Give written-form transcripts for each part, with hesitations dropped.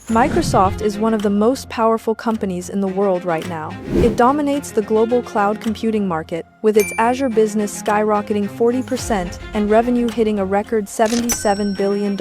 Microsoft is one of the most powerful companies in the world right now. It dominates the global cloud computing market, with its Azure business skyrocketing 40% and revenue hitting a record $77 billion.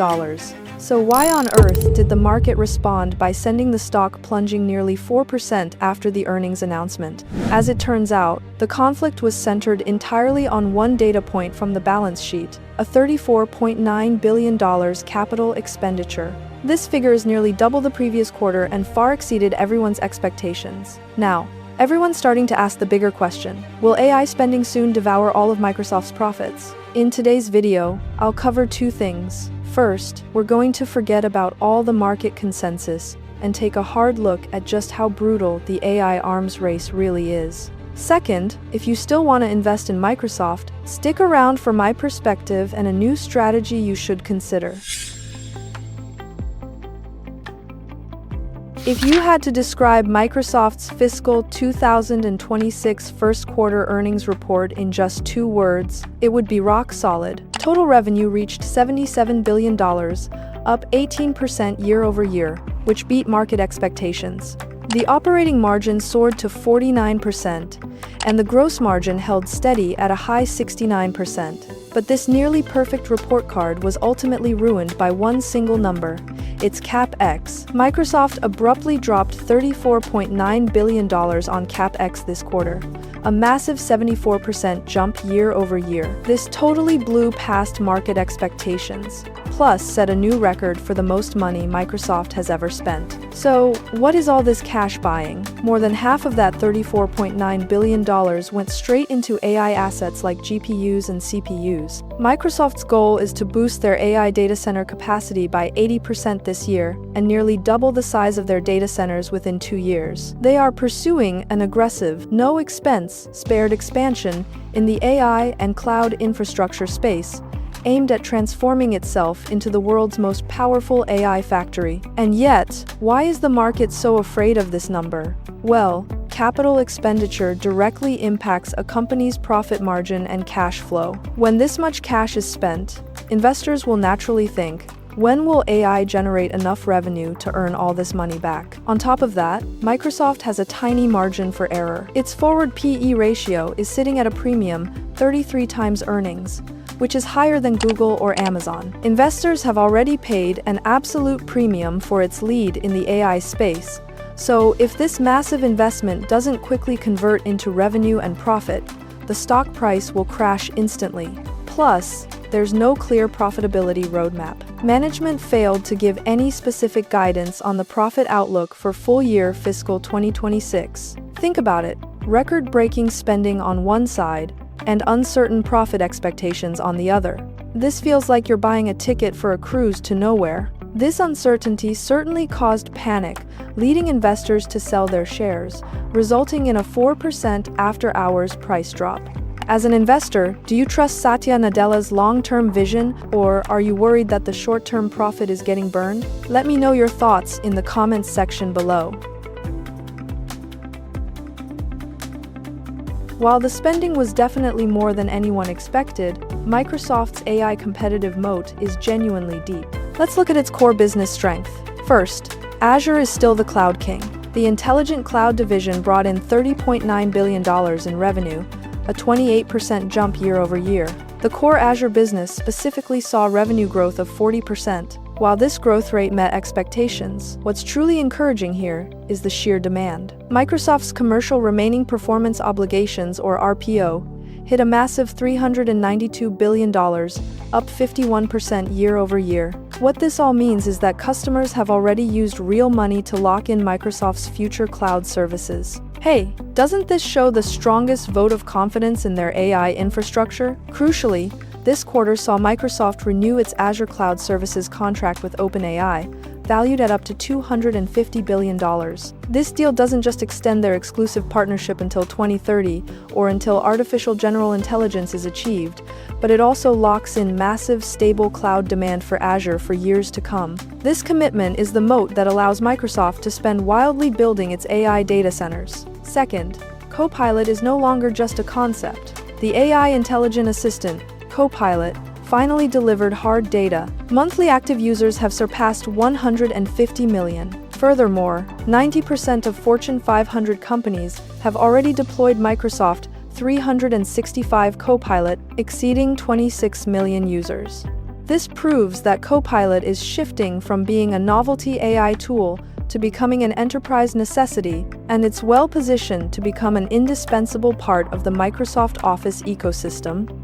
So why on earth did the market respond by sending the stock plunging nearly 4% after the earnings announcement? As it turns out, the conflict was centered entirely on one data point from the balance sheet: a $34.9 billion capital expenditure. This figure is nearly double the previous quarter and far exceeded everyone's expectations. Now, everyone's starting to ask the bigger question: will AI spending soon devour all of Microsoft's profits? In today's video, I'll cover two things. First, we're going to forget about all the market consensus and take a hard look at just how brutal the AI arms race really is. Second, if you still want to invest in Microsoft, stick around for my perspective and a new strategy you should consider. If you had to describe Microsoft's fiscal 2026 first quarter earnings report in just 2 words, it would be rock solid. Total revenue reached $77 billion, up 18% year over year, which beat market expectations. The operating margin soared to 49%, and the gross margin held steady at a high 69%. But this nearly perfect report card was ultimately ruined by one single number: its CapEx. Microsoft abruptly dropped $34.9 billion on CapEx this quarter, a massive 74% jump year over year. This totally blew past market expectations, plus set a new record for the most money Microsoft has ever spent. So, what is all this cash buying? More than half of that $34.9 billion went straight into AI assets like GPUs and CPUs. Microsoft's goal is to boost their AI data center capacity by 80% this year and nearly double the size of their data centers within 2 years. They are pursuing an aggressive, no-expense, spared expansion in the AI and cloud infrastructure space, aimed at transforming itself into the world's most powerful AI factory. And yet, why is the market so afraid of this number? Well, capital expenditure directly impacts a company's profit margin and cash flow. When this much cash is spent, investors will naturally think, when will AI generate enough revenue to earn all this money back? On top of that, Microsoft has a tiny margin for error. Its forward PE ratio is sitting at a premium 33 times earnings, which is higher than Google or Amazon. Investors have already paid an absolute premium for its lead in the AI space. So, if this massive investment doesn't quickly convert into revenue and profit, the stock price will crash instantly. Plus, there's no clear profitability roadmap. Management failed to give any specific guidance on the profit outlook for full-year fiscal 2026. Think about it: record-breaking spending on one side, and uncertain profit expectations on the other. This feels like you're buying a ticket for a cruise to nowhere. This uncertainty certainly caused panic, leading investors to sell their shares, resulting in a 4% after-hours price drop. As an investor, do you trust Satya Nadella's long-term vision, or are you worried that the short-term profit is getting burned? Let me know your thoughts in the comments section below. While the spending was definitely more than anyone expected, Microsoft's AI competitive moat is genuinely deep. Let's look at its core business strength. First, Azure is still the cloud king. The Intelligent Cloud division brought in $30.9 billion in revenue, a 28% jump year over year. The core Azure business specifically saw revenue growth of 40%. While this growth rate met expectations, what's truly encouraging here is the sheer demand. Microsoft's commercial remaining performance obligations, or RPO, hit a massive $392 billion, up 51% year over year. What this all means is that customers have already used real money to lock in Microsoft's future cloud services. Hey, doesn't this show the strongest vote of confidence in their AI infrastructure? Crucially, this quarter saw Microsoft renew its Azure Cloud Services contract with OpenAI, valued at up to $250 billion. This deal doesn't just extend their exclusive partnership until 2030 or until artificial general intelligence is achieved, but it also locks in massive, stable cloud demand for Azure for years to come. This commitment is the moat that allows Microsoft to spend wildly building its AI data centers. Second, Copilot is no longer just a concept. The AI intelligent assistant, Copilot, finally delivered hard data. Monthly active users have surpassed 150 million. Furthermore, 90% of Fortune 500 companies have already deployed Microsoft 365 Copilot, exceeding 26 million users. This proves that Copilot is shifting from being a novelty AI tool to becoming an enterprise necessity, and it's well positioned to become an indispensable part of the Microsoft Office ecosystem.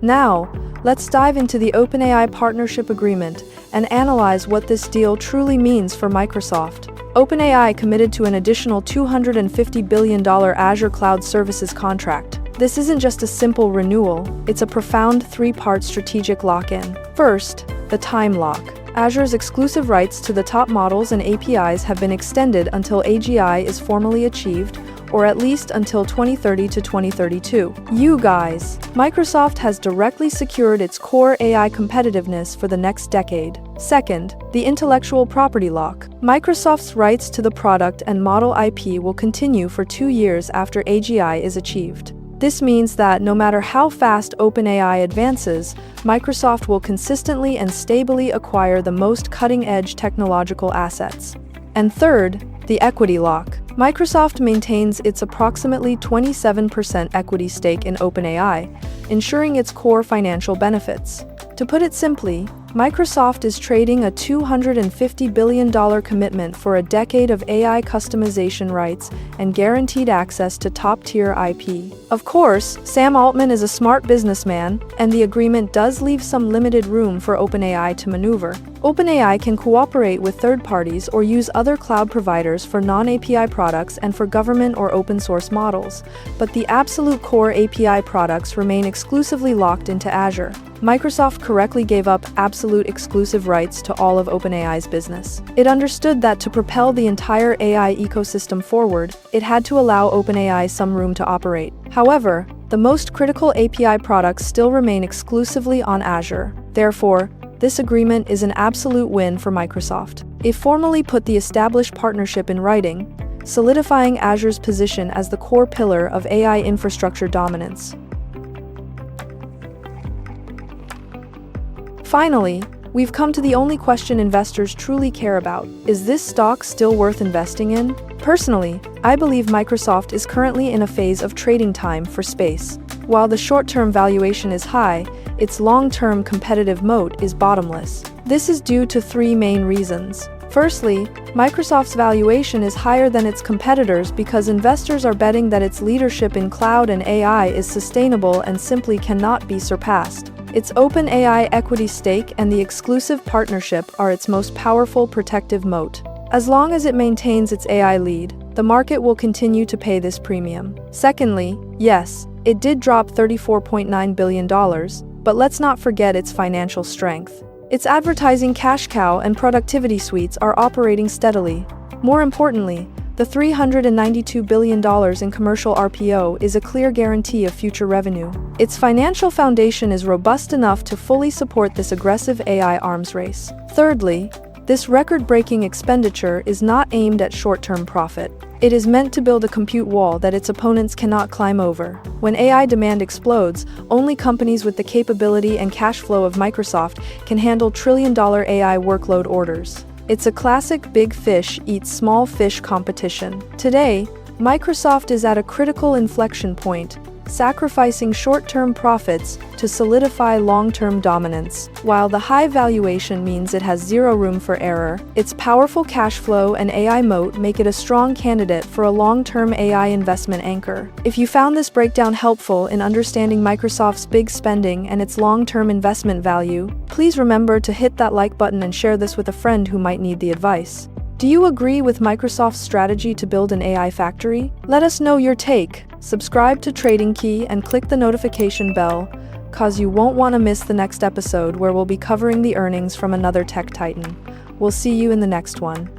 Now, let's dive into the OpenAI partnership agreement and analyze what this deal truly means for Microsoft. OpenAI committed to an additional $250 billion Azure Cloud Services contract. This isn't just a simple renewal, it's a profound three-part strategic lock-in. First, the time lock. Azure's exclusive rights to the top models and APIs have been extended until AGI is formally achieved, or at least until 2030 to 2032. You guys, Microsoft has directly secured its core AI competitiveness for the next decade. Second, the intellectual property lock. Microsoft's rights to the product and model IP will continue for 2 years after AGI is achieved. This means that no matter how fast OpenAI advances, Microsoft will consistently and stably acquire the most cutting-edge technological assets. And third, the equity lock. Microsoft maintains its approximately 27% equity stake in OpenAI, ensuring its core financial benefits. To put it simply, Microsoft is trading a $250 billion commitment for a decade of AI customization rights and guaranteed access to top-tier IP. Of course, Sam Altman is a smart businessman, and the agreement does leave some limited room for OpenAI to maneuver. OpenAI can cooperate with third parties or use other cloud providers for non-API products and for government or open-source models, but the absolute core API products remain exclusively locked into Azure. Microsoft correctly gave up absolute exclusive rights to all of OpenAI's business. It understood that to propel the entire AI ecosystem forward, it had to allow OpenAI some room to operate. However, the most critical API products still remain exclusively on Azure. Therefore, this agreement is an absolute win for Microsoft. It formally put the established partnership in writing, solidifying Azure's position as the core pillar of AI infrastructure dominance. Finally, we've come to the only question investors truly care about. Is this stock still worth investing in? Personally, I believe Microsoft is currently in a phase of trading time for space. While the short-term valuation is high, its long-term competitive moat is bottomless. This is due to 3 main reasons. Firstly, Microsoft's valuation is higher than its competitors because investors are betting that its leadership in cloud and AI is sustainable and simply cannot be surpassed. Its OpenAI equity stake and the exclusive partnership are its most powerful protective moat. As long as it maintains its AI lead, the market will continue to pay this premium. Secondly, yes, it did drop $34.9 billion, but let's not forget its financial strength. Its advertising cash cow and productivity suites are operating steadily. More importantly, the $392 billion in commercial RPO is a clear guarantee of future revenue. Its financial foundation is robust enough to fully support this aggressive AI arms race. Thirdly, this record-breaking expenditure is not aimed at short-term profit. It is meant to build a compute wall that its opponents cannot climb over. When AI demand explodes, only companies with the capability and cash flow of Microsoft can handle trillion-dollar AI workload orders. It's a classic big fish eats small fish competition. Today, Microsoft is at a critical inflection point, sacrificing short-term profits to solidify long-term dominance. While the high valuation means it has zero room for error, its powerful cash flow and AI moat make it a strong candidate for a long-term AI investment anchor. If you found this breakdown helpful in understanding Microsoft's big spending and its long-term investment value, please remember to hit that like button and share this with a friend who might need the advice. Do you agree with Microsoft's strategy to build an AI factory? Let us know your take. Subscribe to Trading Key and click the notification bell, cause you won't want to miss the next episode where we'll be covering the earnings from another tech titan. We'll see you in the next one.